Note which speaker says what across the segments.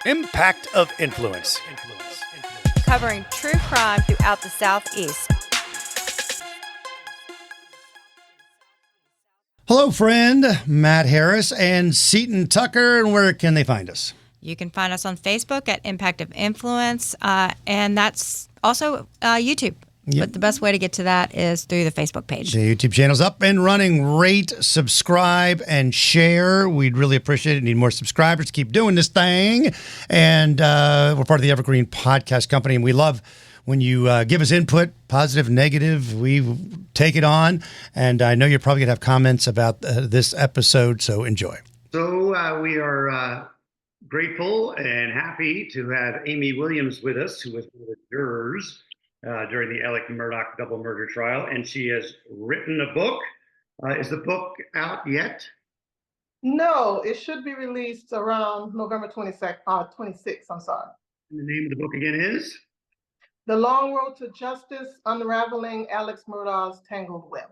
Speaker 1: Impact of Influence.
Speaker 2: Covering true crime throughout the Southeast.
Speaker 1: Hello, friend. Matt Harris and Seton Tucker. And where can they find us?
Speaker 2: You can find us on Facebook at Impact of Influence, and that's also YouTube. Yep. But the best way to get to that is through the Facebook page.
Speaker 1: The YouTube channel's up and running. Rate, subscribe, and share. We'd really appreciate it. Need more subscribers to keep doing this thing. And we're part of the Evergreen podcast company, and we love when you give us input, positive, negative. We take it on. And I know you're probably going to have comments about this episode, so enjoy.
Speaker 3: So we are grateful and happy to have Amie Williams with us, who was one of the jurors during the Alex Murdaugh double murder trial, and she has written a book. Is the book out yet?
Speaker 4: No, it should be released around November 26th, I'm sorry.
Speaker 3: And the name of the book again is?
Speaker 4: The Long Road to Justice, Unraveling Alex Murdaugh's Tangled Web.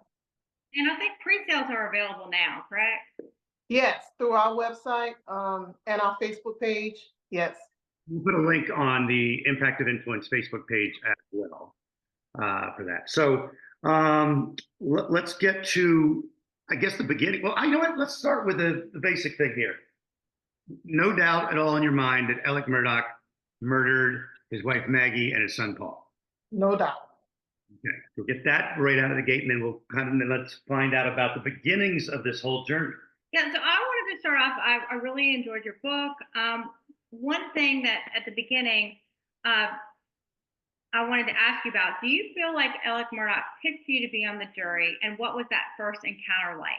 Speaker 5: And I think pre-sales are available now, correct?
Speaker 4: Yes, through our website and our Facebook page, yes.
Speaker 3: We'll put a link on the Impact of Influence Facebook page as well for that. So let's get to, I guess, the beginning. Well, you know what? Let's start with the basic thing here. No doubt at all in your mind that Alex Murdaugh murdered his wife Maggie and his son Paul.
Speaker 4: No doubt.
Speaker 3: Okay, we'll get that right out of the gate, and then let's find out about the beginnings of this whole journey.
Speaker 5: Yeah, so I wanted to start off. I really enjoyed your book. One thing that at the beginning I wanted to ask you about, do you feel like Alex Murdaugh picked you to be on the jury, and what was that first encounter like?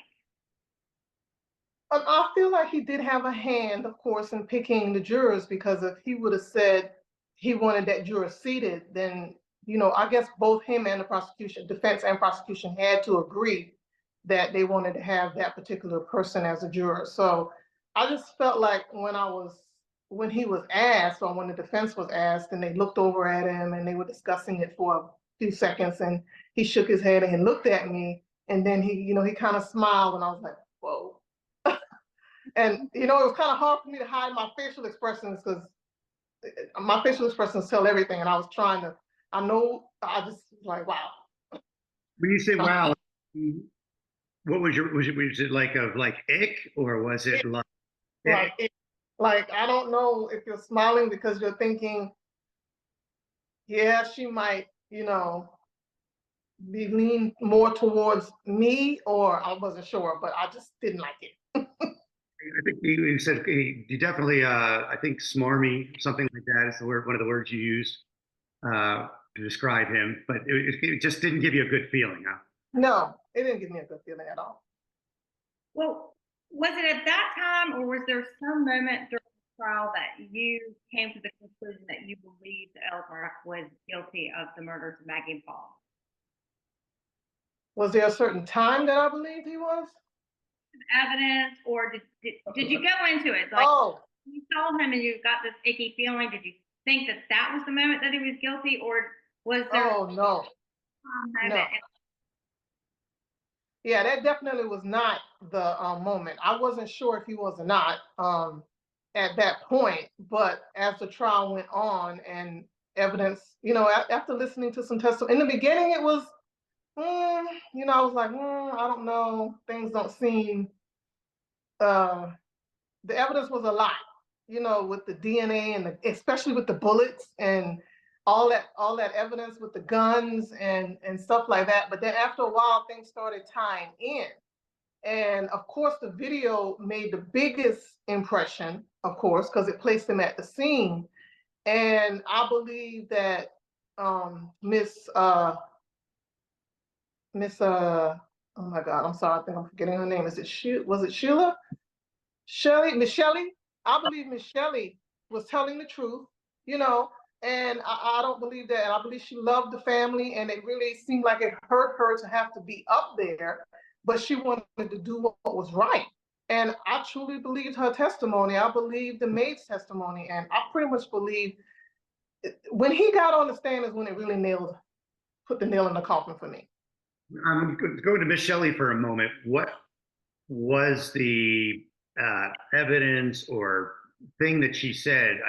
Speaker 4: I feel like he did have a hand, of course, in picking the jurors, because if he would have said he wanted that juror seated, then, I guess both him and the prosecution, defense and prosecution, had to agree that they wanted to have that particular person as a juror. So I just felt like when he was asked, or when the defense was asked, and they looked over at him and they were discussing it for a few seconds, and he shook his head and he looked at me, and then he kind of smiled, and I was like, whoa. And, it was kind of hard for me to hide my facial expressions, because my facial expressions tell everything. And I was trying to, I just was like, wow.
Speaker 3: When you say wow, what was it like ick, or was it
Speaker 4: like I don't know if you're smiling because you're thinking, yeah, she might, be leaning more towards me, or I wasn't sure, but I just didn't like it.
Speaker 3: I think you said you definitely, I think smarmy, something like that is one of the words you used to describe him, but it just didn't give you a good feeling, huh?
Speaker 4: No, it didn't give me a good feeling at all.
Speaker 5: Well, was it at that time, or was there some moment during the trial that you came to the conclusion that you believed Alex Murdaugh was guilty of the murders of Maggie and Paul?
Speaker 4: Was there a certain time that I believed he was?
Speaker 5: Evidence, or did you go into it? Like, you saw him and you got this icky feeling. Did you think that was the moment that he was guilty, or was there?
Speaker 4: Oh, no. No. Yeah, that definitely was not the moment. I wasn't sure if he was or not at that point, but as the trial went on and evidence, after listening to some testimony, in the beginning it was, I was like, I don't know, things don't seem, the evidence was a lot, with the DNA and especially with the bullets and all that evidence with the guns and stuff like that. But then after a while, things started tying in. And of course, the video made the biggest impression, of course, because it placed him at the scene. And I believe that oh my God, I'm sorry, I think I'm forgetting her name. Was it Sheila? Michelle? I believe Michelle was telling the truth, and I don't believe that. And I believe she loved the family, and it really seemed like it hurt her to have to be up there, but she wanted to do what was right. And I truly believed her testimony. I believed the maid's testimony, and I pretty much believe when he got on the stand is when it really put the nail in the coffin for me.
Speaker 3: I'm going to Miss Shelley for a moment. What was the evidence or thing that she said,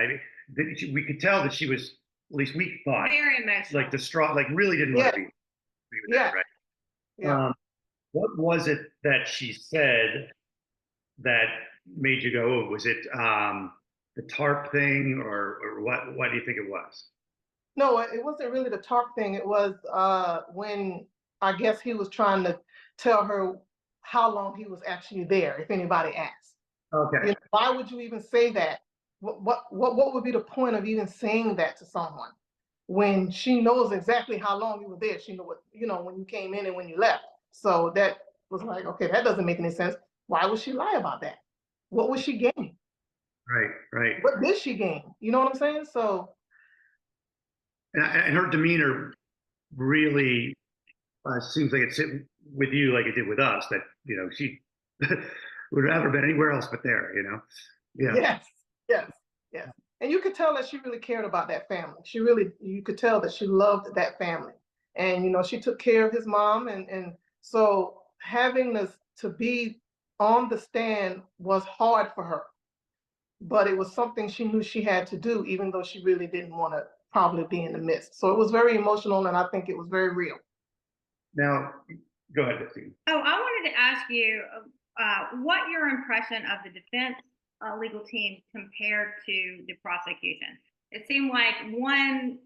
Speaker 3: we could tell that she was, at least we thought,
Speaker 5: very emotional,
Speaker 3: like distraught, like really didn't want to be with that, right?
Speaker 4: Yeah.
Speaker 3: What was it that she said that made you go, oh, was it the TARP thing, or what do you think it was?
Speaker 4: No, it wasn't really the TARP thing. It was when I guess he was trying to tell her how long he was actually there, if anybody asked.
Speaker 3: Okay.
Speaker 4: You know, why would you even say that? What would be the point of even saying that to someone when she knows exactly how long you were there? She knew what, you know, when you came in and when you left. So that was like, okay, that doesn't make any sense. Why would she lie about that? What was she gaining?
Speaker 3: Right.
Speaker 4: What did she gain? You know what I'm saying? So,
Speaker 3: and her demeanor really seems like it sit with you like it did with us, that, you know, she would have never been anywhere else but there, you know? Yeah.
Speaker 4: yes. And you could tell that she really cared about that family. You could tell that she loved that family. And, you know, she took care of his mom. And so having this to be on the stand was hard for her, but it was something she knew she had to do, even though she really didn't want to probably be in the midst. So it was very emotional, and I think it was very real.
Speaker 3: Now, go ahead, Becky.
Speaker 5: Oh, I wanted to ask you what your impression of the defense legal team compared to the prosecution. It seemed like one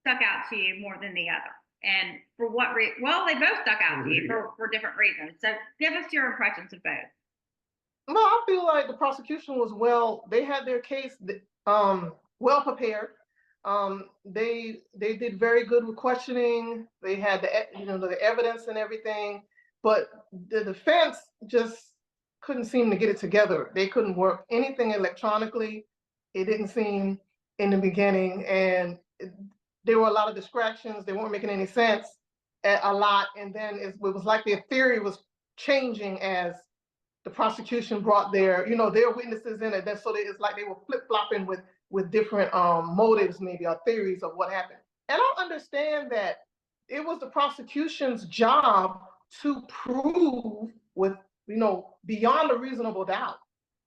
Speaker 5: stuck out to you more than the other. And for what reason? Well, they both stuck out to you for different reasons. So give us your impressions of both.
Speaker 4: No, I feel like the prosecution was they had their case well prepared. They did very good with questioning. They had the evidence and everything, but the defense just couldn't seem to get it together. They couldn't work anything electronically. It didn't seem in the beginning, and there were a lot of distractions. They weren't making any sense a lot, and then it was like their theory was changing as the prosecution brought their witnesses in it. So it's like they were flip-flopping with different motives, maybe, or theories of what happened. And I understand that it was the prosecution's job to prove with, beyond a reasonable doubt.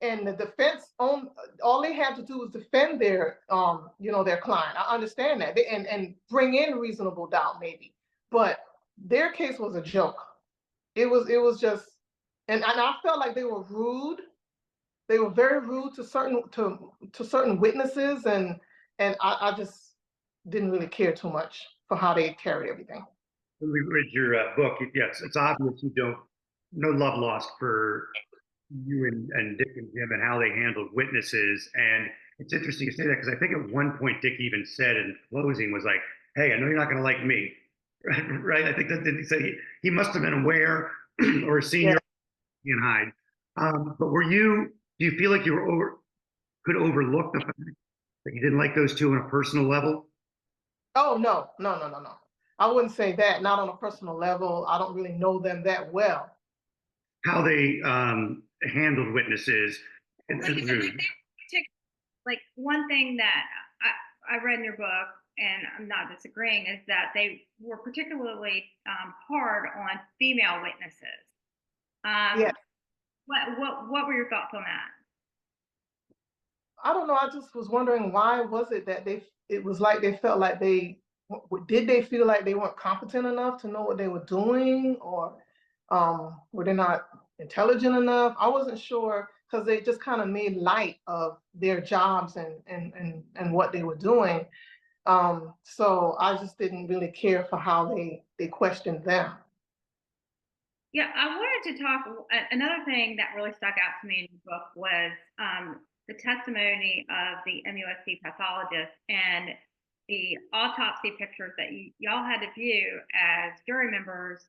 Speaker 4: And the defense, all they had to do was defend their client. I understand that, and bring in reasonable doubt, maybe. But their case was a joke. It was just. And I felt like they were rude. They were very rude to certain witnesses, and I just didn't really care too much for how they carried everything.
Speaker 3: When we read your book, yes, it's obvious you don't, no love lost for you and Dick and Jim and how they handled witnesses. And it's interesting you say that, because I think at one point Dick even said in closing was like, "Hey, I know you're not going to like me," right? I think that he said he must have been aware or seen your and hide. But do you feel like you could overlook the fact that you didn't like those two on a personal level?
Speaker 4: Oh, no. I wouldn't say that, not on a personal level. I don't really know them that well.
Speaker 3: How they handled witnesses.
Speaker 5: Like one thing that I read in your book, and I'm not disagreeing, is that they were particularly hard on female witnesses.
Speaker 4: Yeah.
Speaker 5: What were your thoughts on that?
Speaker 4: I don't know. I just was wondering, why was it that it was like they felt like did they feel like they weren't competent enough to know what they were doing, or were they not intelligent enough? I wasn't sure, because they just kind of made light of their jobs and what they were doing. So I just didn't really care for how they questioned them.
Speaker 5: Yeah, I wanted to talk. Another thing that really stuck out to me in the book was the testimony of the MUSC pathologist and the autopsy pictures that y'all had to view as jury members.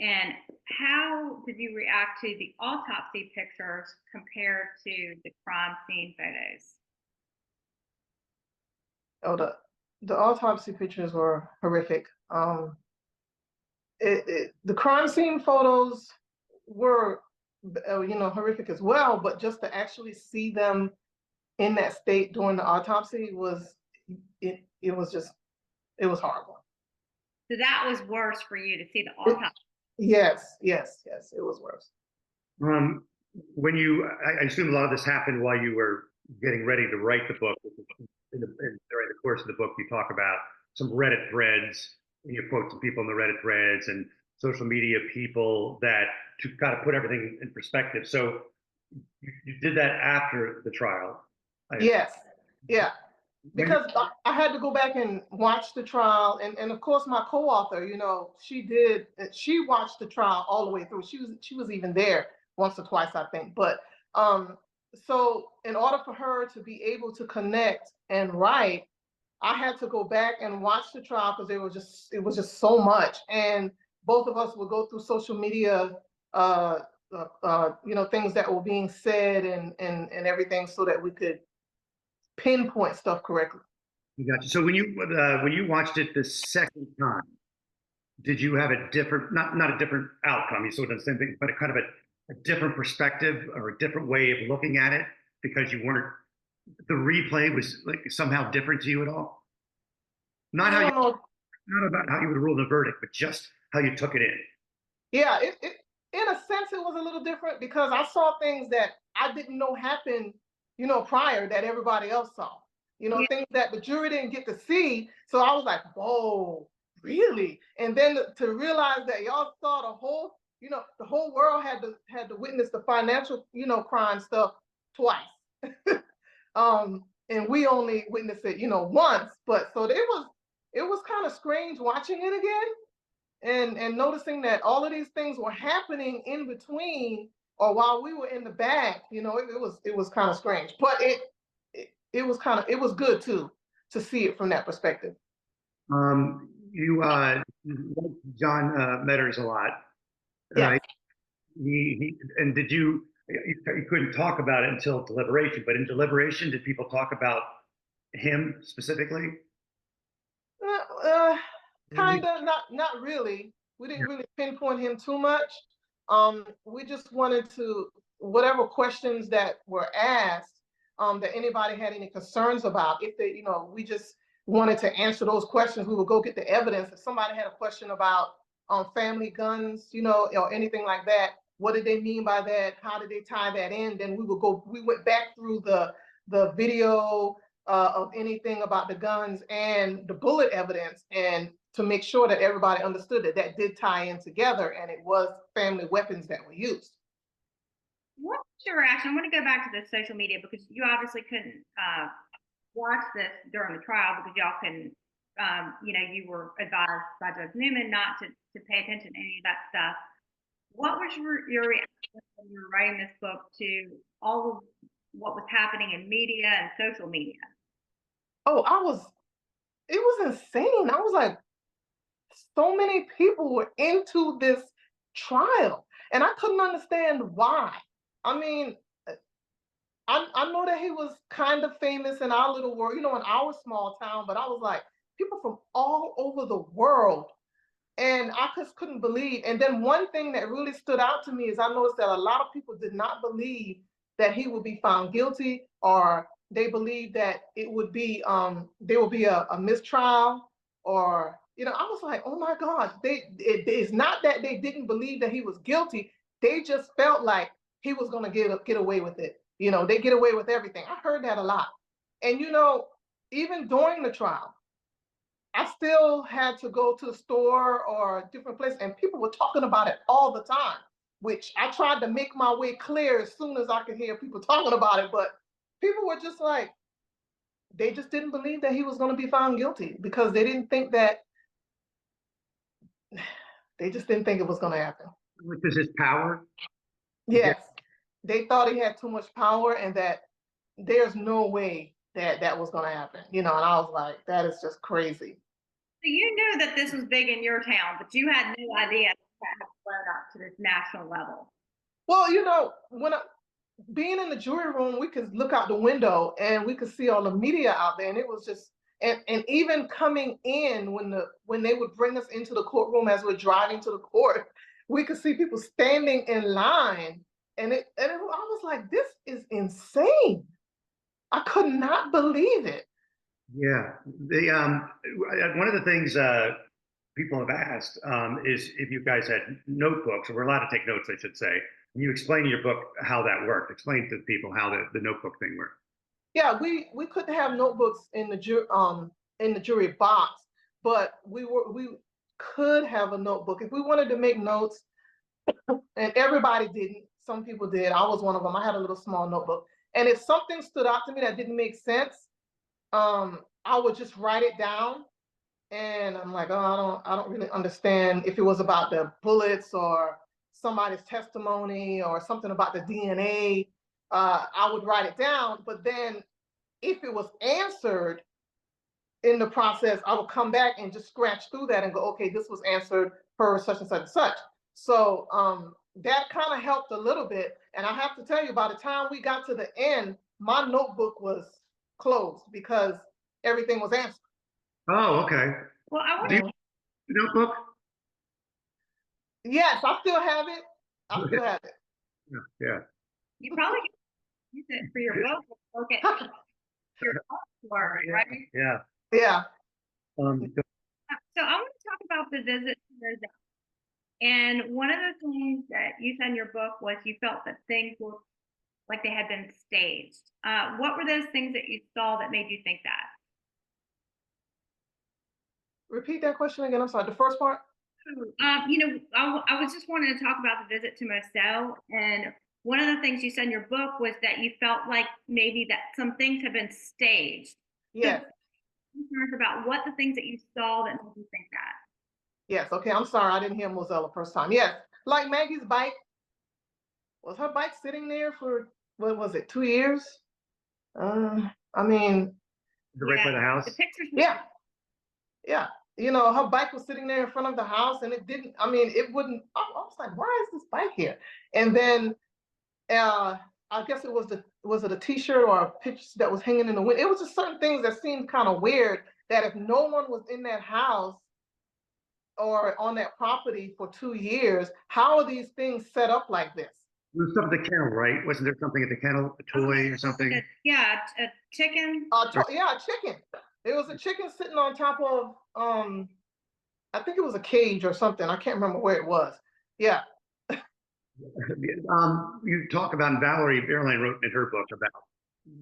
Speaker 5: And how did you react to the autopsy pictures compared to the crime scene photos?
Speaker 4: Oh, the autopsy pictures were horrific. The crime scene photos were, horrific as well, but just to actually see them in that state during the autopsy was horrible.
Speaker 5: So that was worse for you to see the autopsy?
Speaker 4: Yes, it was worse.
Speaker 3: when I assume a lot of this happened while you were getting ready to write the book. During the course of the book, you talk about some Reddit threads, and you quote some people in the Reddit threads and social media people that to kind of put everything in perspective. So you did that after the trial.
Speaker 4: Yes, yeah. Because I had to go back and watch the trial, and of course my co-author, she watched the trial all the way through. She was even there once or twice, I think. But so in order for her to be able to connect and write, I had to go back and watch the trial because it was just so much. And both of us would go through social media, things that were being said and everything, so that we could pinpoint stuff correctly.
Speaker 3: Gotcha. So when you watched it the second time, did you have a different, not a different outcome? You still did the same thing, but a kind of a different perspective or a different way of looking at it because you weren't. The replay was like somehow different to you at all. Not how not about how you would rule the verdict, but just how you took it in.
Speaker 4: Yeah, it in a sense it was a little different because I saw things that I didn't know happened, prior, that everybody else saw. Things that the jury didn't get to see. So I was like, whoa, really? And then to realize that y'all saw the whole world had to witness the financial, crime stuff twice. And we only witnessed it, once. But so it was kind of strange watching it again and noticing that all of these things were happening in between or while we were in the back. It was kind of strange, but it was good too to see it from that perspective.
Speaker 3: You like John Meadors a lot.
Speaker 4: Yeah.
Speaker 3: And did you couldn't talk about it until Deliberation, but in Deliberation, did people talk about him specifically?
Speaker 4: Kind of, not really. We didn't really pinpoint him too much. We just wanted to, whatever questions that were asked, that anybody had any concerns about, if they, we just wanted to answer those questions. We would go get the evidence. If somebody had a question about family guns, or anything like that, what did they mean by that? How did they tie that in? Then we went back through the video of anything about the guns and the bullet evidence, and to make sure that everybody understood that did tie in together, and it was family weapons that were used.
Speaker 5: What's your reaction? I want to go back to the social media because you obviously couldn't watch this during the trial because y'all couldn't, you were advised by Judge Newman not to pay attention to any of that stuff. What was your reaction when you were writing this book to all of what was happening in media and social media?
Speaker 4: Oh, it was insane. I was like, so many people were into this trial, and I couldn't understand why. I mean, I know that he was kind of famous in our little world, in our small town, but I was like, people from all over the world. And I just couldn't believe. And then one thing that really stood out to me is I noticed that a lot of people did not believe that he would be found guilty, or they believed that it would be there will be a mistrial, or I was like, oh my gosh, it's not that they didn't believe that he was guilty. They just felt like he was going to get away with it. They get away with everything. I heard that a lot. And even during the trial, I still had to go to the store or different places, and people were talking about it all the time, which I tried to make my way clear as soon as I could hear people talking about it. But people were just like, they just didn't believe that he was going to be found guilty because they just didn't think it was going to happen.
Speaker 3: Which is his power?
Speaker 4: Yes. They thought he had too much power and that there's no way that was going to happen. And I was like, that is just crazy.
Speaker 5: So you knew that this was big in your town, but you had no idea that had blown up to this national level.
Speaker 4: Well, when being in the jury room, we could look out the window and we could see all the media out there, and it was just, and even coming in when they would bring us into the courtroom as we're driving to the court, we could see people standing in line, and I was like, this is insane. I could not believe it.
Speaker 3: Yeah, one of the things people have asked is if you guys had notebooks, or were allowed to take notes, I should say, You explain in your book how that worked. Explain to people how the notebook thing worked.
Speaker 4: Yeah, we couldn't have notebooks in the jury box, but we could have a notebook if we wanted to make notes. And everybody didn't. Some people did. I was one of them. I had a little small notebook, and if something stood out to me that didn't make sense, I would just write it down. And I'm like, oh, I don't really understand if it was about the bullets or somebody's testimony or something about the DNA. I would write it down, but then if it was answered in the process, I would come back and just scratch through that and go, okay, this was answered per such and such and such. So that kind of helped a little bit. And I have to tell you, by the time we got to the end, my notebook was closed because everything was answered.
Speaker 3: Oh, okay.
Speaker 5: Well, I want
Speaker 3: Do you
Speaker 5: to.
Speaker 3: have a notebook?
Speaker 4: Yes, I still have it. I still have it.
Speaker 3: Yeah.
Speaker 5: You probably can use it for your book. Okay. Your book work, right?
Speaker 3: Yeah.
Speaker 4: Yeah.
Speaker 5: So I want to talk about the visit to Moselle. And one of the things that you said in your book was you felt that things looked like they had been staged. What were those things that you saw that made you think that?
Speaker 4: Repeat that question again. I'm sorry. The first part.
Speaker 5: I was just wanting to talk about the visit to Moselle, and one of the things you said in your book was that you felt like maybe that some things have been staged.
Speaker 4: Yes.
Speaker 5: So, concerns about what the things that you saw that made you think that.
Speaker 4: Yes. Okay. I'm sorry. I didn't hear Moselle the first time. Yes. Like Maggie's bike. Was her bike sitting there for, what was it, 2 years? I mean.
Speaker 3: Right by the house?
Speaker 5: The pictures.
Speaker 4: Yeah. Yeah. You know, her bike was sitting there in front of the house and it didn't, I mean, it wouldn't, I was like, why is this bike here? And then I guess it was it a t-shirt or a picture that was hanging in the window? It was just certain things that seemed kind of weird that if no one was in that house or on that property for 2 years, how are these things set up like this?
Speaker 3: There was something at the kennel, right? Wasn't there something at the kennel, a toy or something?
Speaker 5: Yeah, a chicken.
Speaker 4: Yeah, a chicken. There was a chicken sitting on top of, I think it was a cage or something. I can't remember where it was. Yeah.
Speaker 3: You talk about, and Valerie Airline wrote in her book about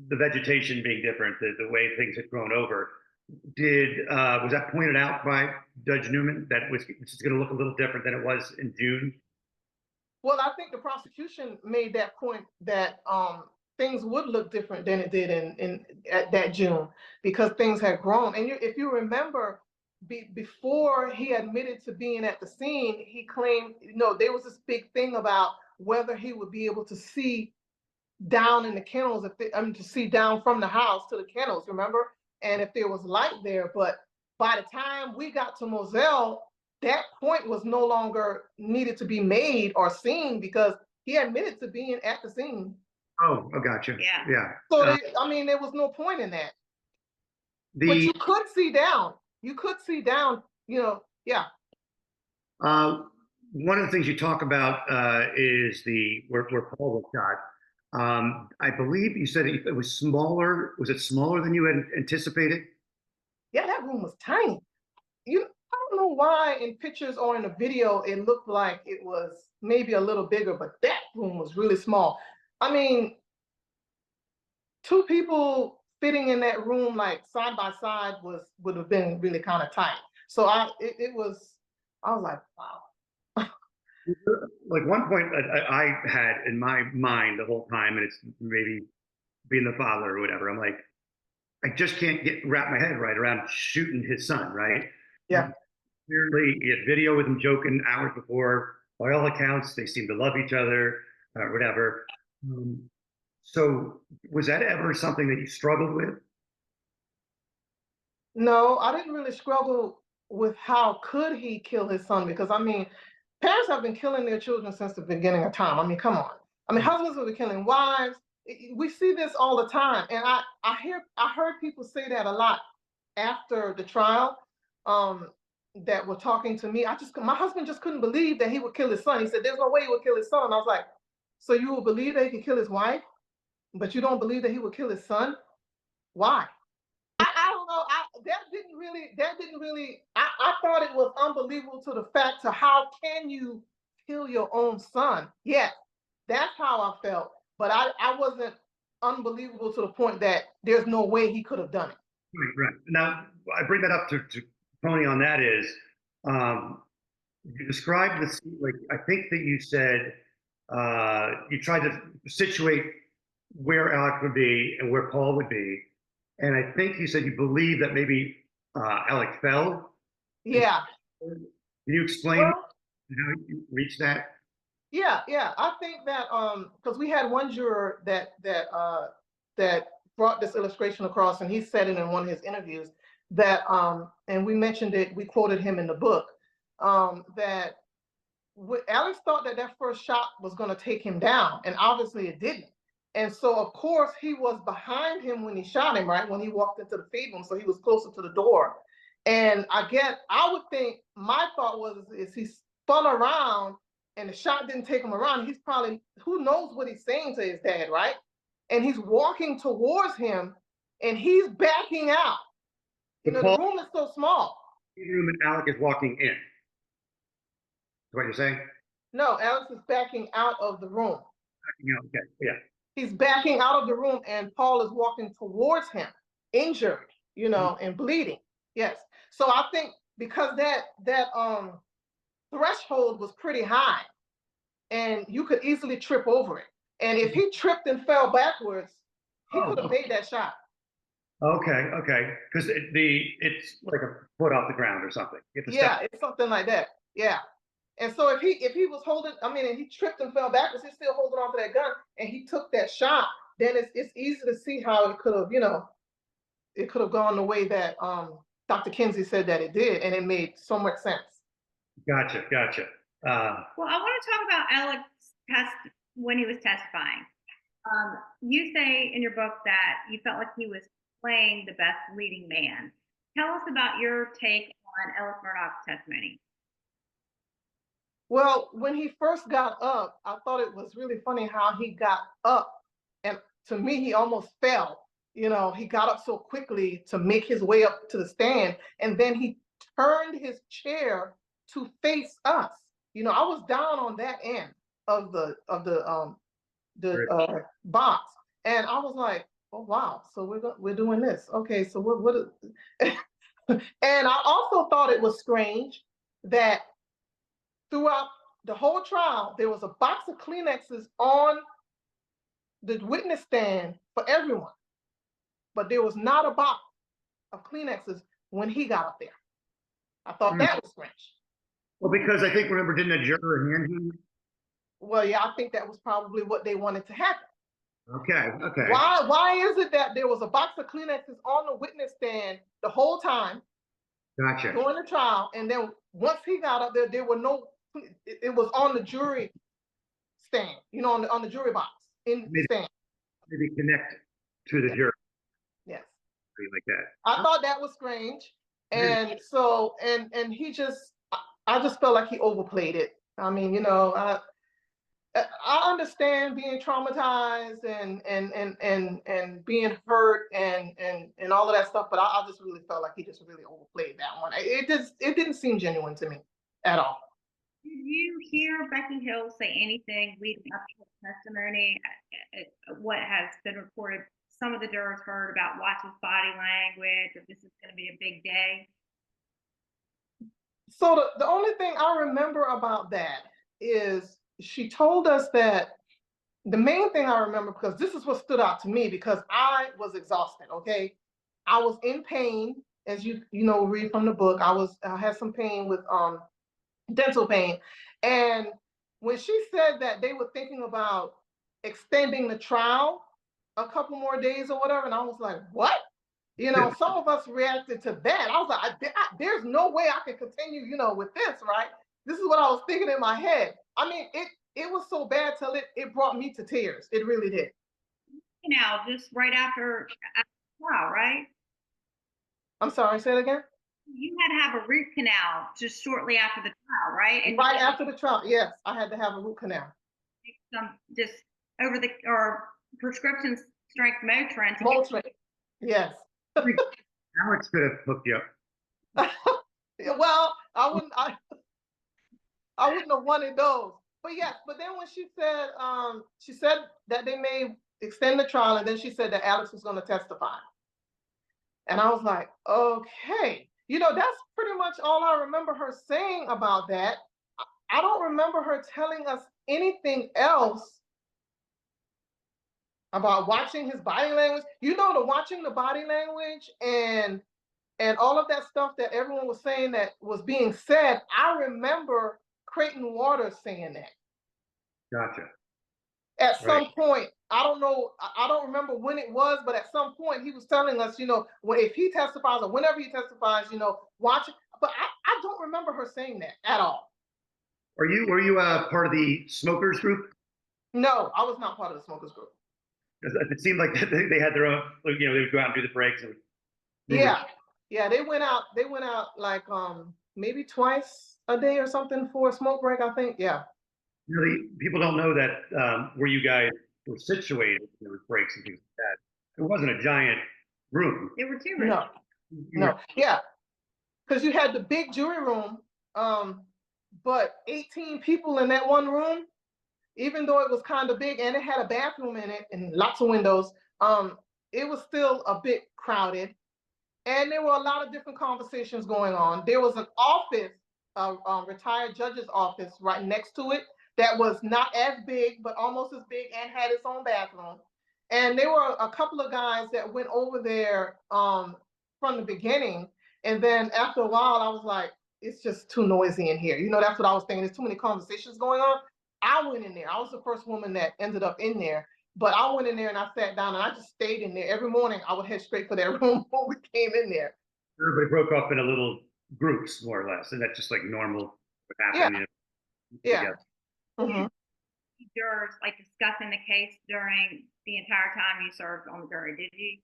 Speaker 3: the vegetation being different, the way things had grown over. Was that pointed out by Judge Newman that this is going to look a little different than it was in June?
Speaker 4: Well, I think the prosecution made that point that things would look different than it did at that June because things had grown. And if you remember, before he admitted to being at the scene, he claimed, there was this big thing about whether he would be able to see down in the kennels, to see down from the house to the kennels, remember? And if there was light there. But by the time we got to Moselle, that point was no longer needed to be made or seen because he admitted to being at the scene.
Speaker 3: Oh, gotcha. Yeah.
Speaker 4: So, there was no point in that. But you could see down. You could see down, yeah.
Speaker 3: One of the things you talk about is where Paul was shot. I believe you said it was smaller. Was it smaller than you had anticipated?
Speaker 4: Yeah, that room was tiny. I don't know why in pictures or in the video it looked like it was maybe a little bigger, but that room was really small. I mean, 2 people fitting in that room like side by side would have been really kind of tight. So I was like, wow.
Speaker 3: Like one point I had in my mind the whole time, and it's maybe being the father or whatever, I'm like, I just can't wrap my head right around shooting his son, right?
Speaker 4: Yeah.
Speaker 3: Clearly, he had video with him joking hours before. By all accounts, they seem to love each other, or whatever. So was that ever something that you struggled with?
Speaker 4: No, I didn't really struggle with how could he kill his son, because parents have been killing their children since the beginning of time. Come on. Husbands have been killing wives. We see this all the time. And I heard people say that a lot after the trial, that were talking to me. My husband just couldn't believe that he would kill his son. He said, there's no way he would kill his son. And I was like, so you will believe that he could kill his wife, but you don't believe that he would kill his son? Why? I don't know. That didn't really, I thought it was unbelievable to the fact to how can you kill your own son? Yes, That's how I felt. But I wasn't unbelievable to the point that there's no way he could have done it.
Speaker 3: Right. Now, I bring that up to Tony on that is, you described the scene, like, I think that you said you tried to situate where Alex would be and where Paul would be. And I think you said you believe that maybe Alex fell.
Speaker 4: Yeah.
Speaker 3: Can you explain
Speaker 4: Well,
Speaker 3: how you reached that?
Speaker 4: yeah. I think that because we had one juror that brought this illustration across, and he said it in one of his interviews that and we mentioned it, we quoted him in the book, that Alex thought that first shot was going to take him down, and obviously it didn't. And so, of course, he was behind him when he shot him, right? When he walked into the feed room, so he was closer to the door. And I would think, my thought was, is he spun around and the shot didn't take him around. He's probably, who knows what he's saying to his dad, right? And he's walking towards him and he's backing out. You know, the room is so small.
Speaker 3: The room and Alex is walking in. Is what you're saying?
Speaker 4: No, Alex is backing out of the room.
Speaker 3: Backing out, okay, yeah.
Speaker 4: He's backing out of the room and Paul is walking towards him, injured, you know, and bleeding. Yes. So I think because that threshold was pretty high and you could easily trip over it. And if he tripped and fell backwards, he could have made that shot.
Speaker 3: Okay. Because it's like a foot off the ground or something.
Speaker 4: Yeah, it's something like that. Yeah. And so if he was holding, and he tripped and fell backwards, he's still holding on to that gun, and he took that shot, then it's easy to see how it could have, it could have gone the way that Dr. Kinsey said that it did, and it made so much sense.
Speaker 3: Gotcha.
Speaker 5: Well, I want to talk about Alex when he was testifying. You say in your book that you felt like he was playing the best leading man. Tell us about your take on Ellis Murdaugh's testimony.
Speaker 4: Well, when he first got up, I thought it was really funny how he got up, and to me, he almost fell. He got up so quickly to make his way up to the stand, and then he turned his chair to face us. I was down on that end of the box, and I was like, "Oh wow!" So we're doing this. Okay, so what is... And I also thought it was strange that throughout the whole trial, there was a box of Kleenexes on the witness stand for everyone, but there was not a box of Kleenexes when he got up there. I thought that was strange.
Speaker 3: Well, because I think, remember, didn't a juror hand him?
Speaker 4: Well, yeah, I think that was probably what they wanted to happen.
Speaker 3: Okay.
Speaker 4: Why is it that there was a box of Kleenexes on the witness stand the whole time?
Speaker 3: Gotcha.
Speaker 4: During the trial, and then once he got up there, there were no. It was on the jury stand, on the jury box in the stand.
Speaker 3: Maybe connect to the jury.
Speaker 4: Yes.
Speaker 3: Like that.
Speaker 4: I thought that was strange, and so and he just, I just felt like he overplayed it. I understand being traumatized and being hurt and all of that stuff, but I just really felt like he just really overplayed that one. It didn't seem genuine to me at all.
Speaker 5: Did you hear Becky Hills say anything leading up to the testimony? What has been reported? Some of the jurors heard about watch his body language, or this is going to be a big day.
Speaker 4: So the only thing I remember about that is she told us that the main thing I remember, because this is what stood out to me, because I was exhausted. Okay, I was in pain, as you read from the book. I had some pain with dental pain, and when she said that they were thinking about extending the trial a couple more days or whatever, and I was like, what? Some of us reacted to that. I was like, there's no way I can continue, with this, right? This is what I was thinking in my head. It was so bad till it brought me to tears. It really did.
Speaker 5: Just right after trial, right?
Speaker 4: I'm sorry, say it again?
Speaker 5: You had to have a root canal just shortly after the trial, right? And
Speaker 4: right after the trial, yes, I had to have a root canal.
Speaker 5: Just or prescription strength Motrin.
Speaker 4: Motrin, yes.
Speaker 3: Alex could have hooked you up.
Speaker 4: Well, I wouldn't have wanted those. but then when she said that they may extend the trial, and then she said that Alex was going to testify. And I was like, okay, that's pretty much all I remember her saying about that. I don't remember her telling us anything else about watching his body language. The watching the body language and all of that stuff that everyone was saying that was being said. I remember Creighton Waters saying that.
Speaker 3: Gotcha.
Speaker 4: At some point, I don't know, I don't remember when it was, but at some point he was telling us, if he testifies or whenever he testifies, watch it. But I don't remember her saying that at all.
Speaker 3: Were you part of the smokers group?
Speaker 4: No, I was not part of the smokers group.
Speaker 3: It seemed like they had their own, they would go out and do the breaks.
Speaker 4: Yeah, they went out like maybe twice a day or something for a smoke break, I think. Yeah.
Speaker 3: People don't know that where you guys were situated, there was breaks and things like that. It wasn't a giant room.
Speaker 5: There were 2 rooms.
Speaker 4: No. Yeah. Because you had the big jury room, but 18 people in that one room, even though it was kind of big and it had a bathroom in it and lots of windows, it was still a bit crowded. And there were a lot of different conversations going on. There was an office, a retired judge's office right next to it that was not as big, but almost as big and had its own bathroom. And there were a couple of guys that went over there from the beginning. And then after a while, I was like, it's just too noisy in here. That's what I was thinking. There's too many conversations going on. I went in there. I was the first woman that ended up in there. But I went in there and I sat down and I just stayed in there. Every morning I would head straight for that room when we came in there.
Speaker 3: Everybody broke up into little groups, more or less. And that's just like normal what happened.
Speaker 4: Yeah. Mm-hmm.
Speaker 5: Jurors discussing the case during the entire time you served on the jury, did you?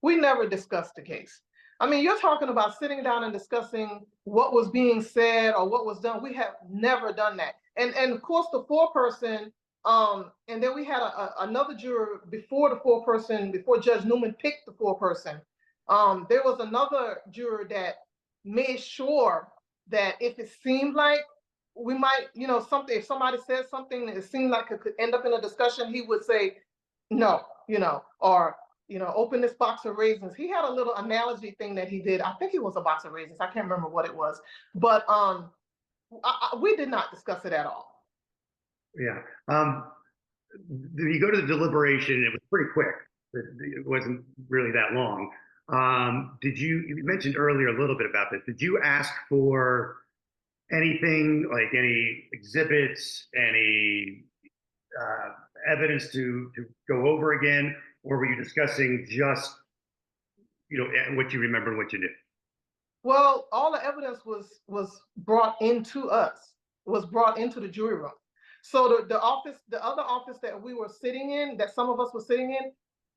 Speaker 4: We never discussed the case. I mean, you're talking about sitting down and discussing what was being said or what was done. We have never done that. And of course, the 4-person, and then we had another juror before the 4-person, before Judge Newman picked the 4-person. There was another juror that made sure that if it seemed like we might, something, if somebody said something that it seemed like it could end up in a discussion, he would say, no, or, open this box of raisins. He had a little analogy thing that he did. I think it was a box of raisins. I can't remember what it was, but we did not discuss it at all.
Speaker 3: Yeah. You go to the deliberation, it was pretty quick. It wasn't really that long. You mentioned earlier a little bit about this. Did you ask for anything, like any exhibits, any evidence to go over again? Or were you discussing just, what you remember and what you did?
Speaker 4: Well, all the evidence was brought into us, was brought into the jury room. So the other office that we were sitting in, that some of us were sitting in,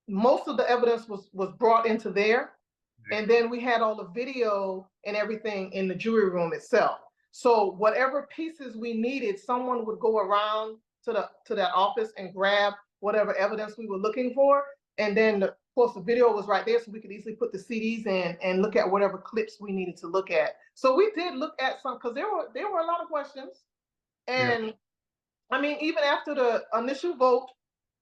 Speaker 4: most of the evidence was brought into there. And then we had all the video and everything in the jury room itself. So whatever pieces we needed, someone would go around to that office and grab whatever evidence we were looking for. And then, of course, the video was right there, so we could easily put the CDs in and look at whatever clips we needed to look at. So we did look at some, because there were a lot of questions. And I mean, even after the initial vote,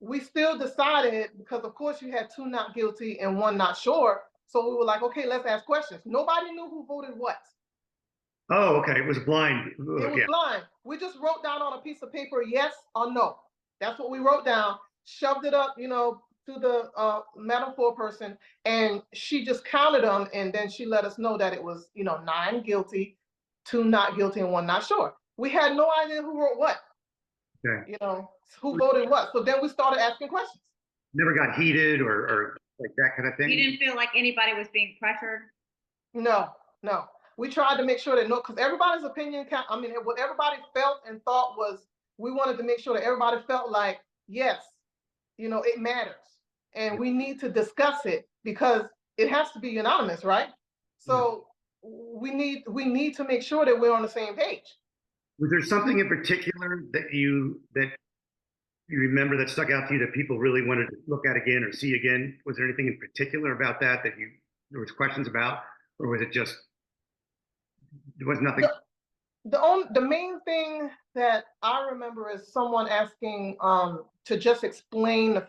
Speaker 4: we still decided, because of course you had 2 not guilty and 1 not sure. So we were like, okay, let's ask questions. Nobody knew who voted what.
Speaker 3: Oh, okay. It was blind.
Speaker 4: It was blind. We just wrote down on a piece of paper, yes or no. That's what we wrote down, shoved it up, to the Madam 4-person, and she just counted them, and then she let us know that it was, 9 guilty, 2 not guilty, and 1 not sure. We had no idea who wrote what. Okay. Who voted what. So then we started asking questions.
Speaker 3: Never got heated or like that kind of thing?
Speaker 5: You didn't feel like anybody was being pressured?
Speaker 4: No. We tried to make sure that because everybody's opinion count. I mean, what everybody felt and thought was, we wanted to make sure that everybody felt like, yes, it matters. And we need to discuss it because it has to be unanimous, right? So we need to make sure that we're on the same page.
Speaker 3: Was there something in particular that you remember that stuck out to you that people really wanted to look at again or see again? Was there anything in particular about that there was questions about, or was it just, there was nothing?
Speaker 4: The main thing that I remember is someone asking to just explain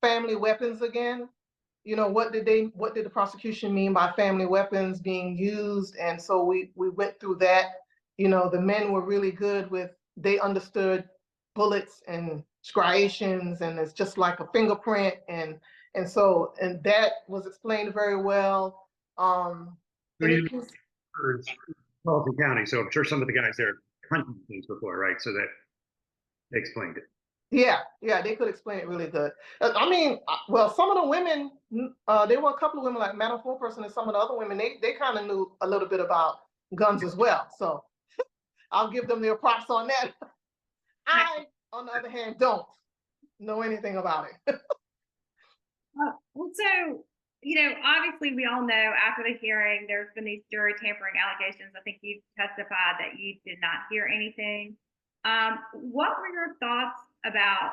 Speaker 4: family weapons again. You know, what did the prosecution mean by family weapons being used? And so we went through that. You know, the men were really good with, they understood bullets and striations, and it's just like a fingerprint, and that was explained very well.
Speaker 3: Charleston County, so I'm sure some of the guys there hunted things before, right? So that they explained it.
Speaker 4: Yeah, they could explain it really good. I mean, well, some of the women, there were a couple of women like Madam Foreperson and some of the other women, they kind of knew a little bit about guns as well. So I'll give them their props on that. I, on the other hand, don't know anything about it.
Speaker 5: Well, so, you know, obviously we all know after the hearing, there's been these jury tampering allegations. I think you testified that you did not hear anything. What were your thoughts about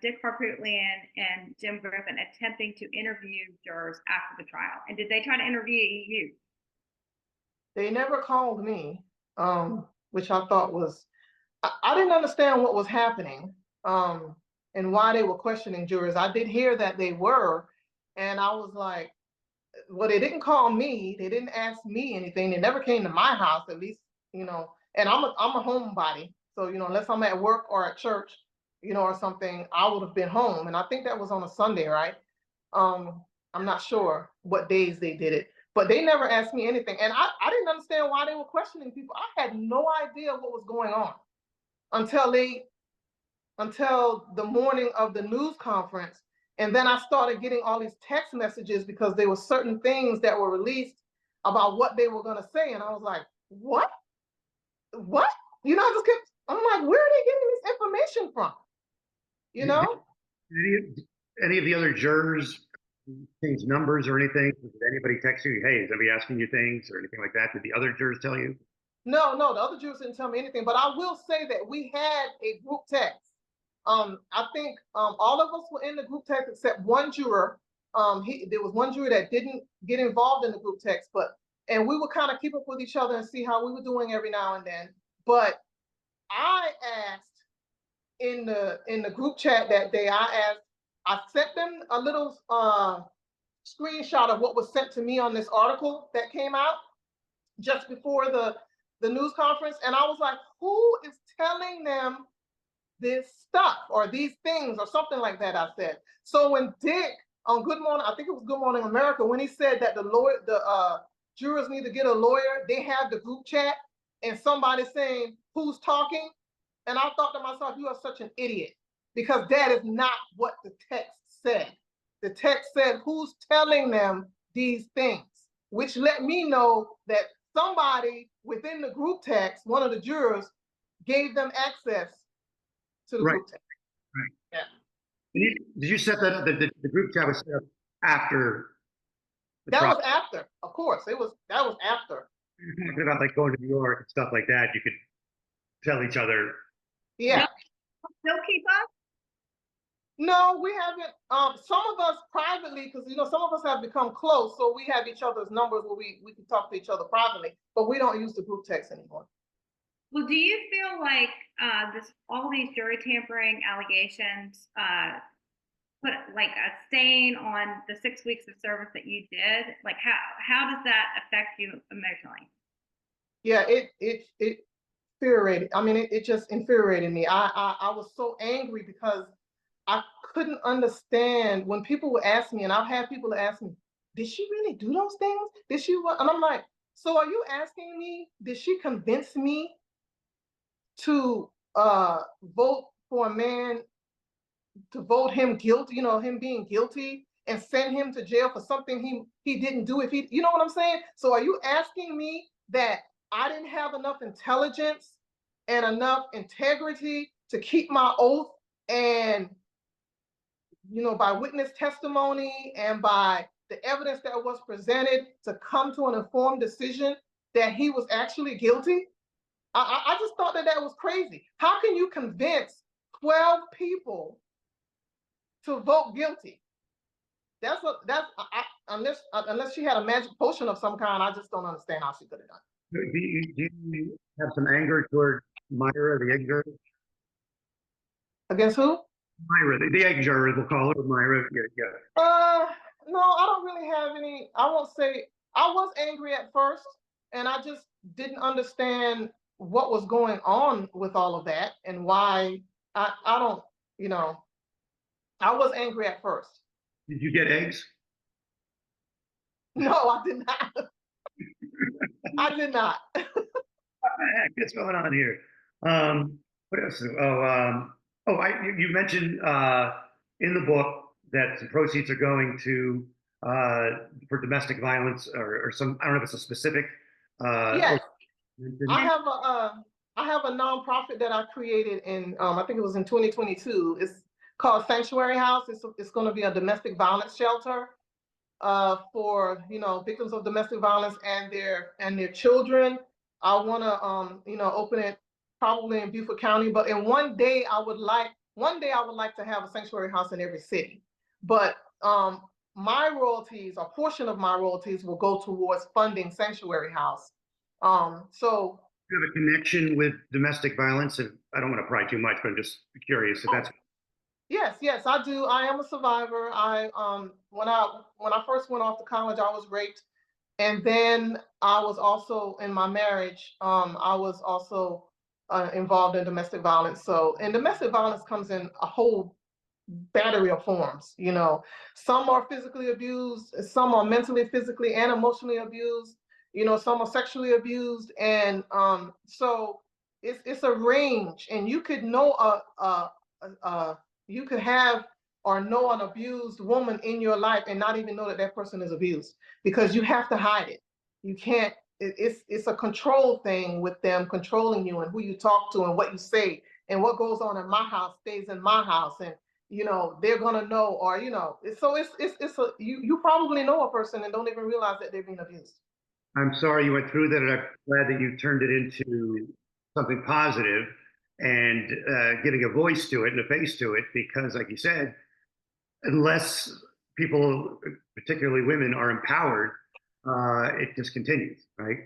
Speaker 5: Dick Harpootlian and Jim Griffin attempting to interview jurors after the trial? And did they try to interview you?
Speaker 4: They never called me, which I thought was, I didn't understand what was happening and why they were questioning jurors. I did hear that they were, and I was like, well, they didn't call me. They didn't ask me anything. They never came to my house, at least, you know, and I'm a homebody. So, you know, unless I'm at work or at church, you know, or something, I would have been home. And I think that was on a Sunday, right? I'm not sure what days they did it, but they never asked me anything. And I didn't understand why they were questioning people. I had no idea what was going on until the morning of the news conference. And then I started getting all these text messages because there were certain things that were released about what they were going to say. And I was like, what? You know, I'm like, where are they getting this information from? You know?
Speaker 3: Any of the other jurors change numbers or anything? Did anybody text you, hey, is anybody asking you things or anything like that? Did the other jurors tell you?
Speaker 4: No, the other jurors didn't tell me anything, but I will say that we had a group text. I think all of us were in the group text except one juror. There was one juror that didn't get involved in the group text, and we would kind of keep up with each other and see how we were doing every now and then. But I asked in the group chat that day, I sent them a little screenshot of what was sent to me on this article that came out just before the news conference. And I was like, who is telling them this stuff or these things or something like that, I said. So when Dick on Good Morning, I think it was Good Morning America, when he said that the jurors need to get a lawyer, they have the group chat and somebody saying, who's talking? And I thought to myself, you are such an idiot, because that is not what the text said. The text said, who's telling them these things, which let me know that somebody within the group text, one of the jurors, gave them access to the group text.
Speaker 3: Right. Yeah. Did you set that up? The group chat was set up after?
Speaker 4: That was after, of course. That was after.
Speaker 3: You're talking about like going to New York and stuff like that. You could tell each other.
Speaker 4: Yeah.
Speaker 5: Still keep up?
Speaker 4: No, we haven't. Some of us privately, because you know, some of us have become close, so we have each other's numbers where we can talk to each other privately, but we don't use the group text anymore.
Speaker 5: Well, do you feel like all these jury tampering allegations put like a stain on the 6 weeks of service that you did? Like how does that affect you emotionally?
Speaker 4: Yeah, it infuriated. I mean, it just infuriated me. I was so angry because I couldn't understand when people would ask me, and I've had people ask me, did she really do those things? Did she what? And I'm like, so are you asking me, did she convince me to vote for a man, to vote him guilty, you know, him being guilty, and send him to jail for something he didn't do? If he, you know what I'm saying? So are you asking me that I didn't have enough intelligence and enough integrity to keep my oath, and you know, by witness testimony and by the evidence that was presented, to come to an informed decision that he was actually guilty? I just thought that was crazy. How can you convince 12 people to vote guilty? Unless she had a magic potion of some kind, I just don't understand how she could have done it.
Speaker 3: Do have some anger toward Myra, the egg juror?
Speaker 4: Against who?
Speaker 3: Myra, the egg juror, we'll call her Myra. Yeah.
Speaker 4: No, I don't really have any. I won't say I was angry at first, and I just didn't understand what was going on with all of that and why. I don't, I was angry at first.
Speaker 3: Did you get eggs?
Speaker 4: No, I did not. I did not.
Speaker 3: What the heck is going on here? What else? You mentioned in the book that some proceeds are going to for domestic violence or some. I don't know if it's a specific.
Speaker 4: Yes, I have a nonprofit that I created in I think it was in 2022. It's called Sanctuary House. It's going to be a domestic violence shelter for victims of domestic violence and their children. I want to open it probably in Beaufort County, but in one day I would like to have a sanctuary house in every city. But my royalties, a portion of my royalties, will go towards funding Sanctuary House. So
Speaker 3: you have a connection with domestic violence. I don't want to pry too much, but I'm just curious if that's.
Speaker 4: Yes, I do. I am a survivor. When I first went off to college, I was raped, and then I was also in my marriage. I was also involved in domestic violence. And domestic violence comes in a whole battery of forms. Some are physically abused, some are mentally, physically, and emotionally abused. Some are sexually abused, and so it's a range. And you could know you could have or know an abused woman in your life and not even know that person is abused, because you have to hide it. You can't. It's a control thing with them controlling you and who you talk to and what you say, and what goes on in my house stays in my house, and they're gonna know, or so you probably know a person and don't even realize that they're being abused.
Speaker 3: I'm sorry you went through that, and I'm glad that you turned it into something positive and giving a voice to it and a face to it, because like you said, unless people, particularly women, are empowered, it just continues, right?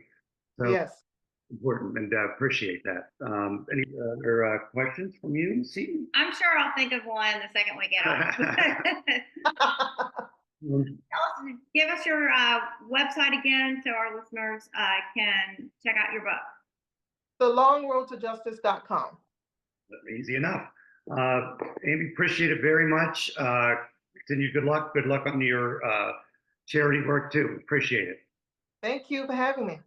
Speaker 3: So
Speaker 4: yes.
Speaker 3: Important, and appreciate that. Any other questions from you, Seton?
Speaker 5: I'm sure I'll think of one the second we get off. Give us your website again so our listeners can check out your book.
Speaker 4: thelongroadtojustice.com.
Speaker 3: Easy enough. Amie, appreciate it very much. Continue. Good luck on your charity work too. Appreciate it.
Speaker 4: Thank you for having me.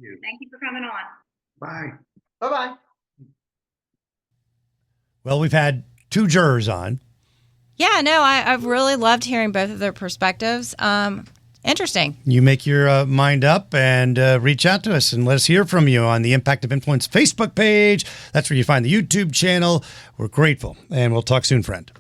Speaker 5: Thank you for coming on.
Speaker 3: Bye.
Speaker 4: Bye-bye.
Speaker 1: Well, we've had 2 jurors on.
Speaker 2: Yeah, no, I've really loved hearing both of their perspectives. Interesting.
Speaker 1: You make your mind up and reach out to us and let us hear from you on the Impact of Influence Facebook page. That's where you find the YouTube channel. We're grateful, and we'll talk soon, friend.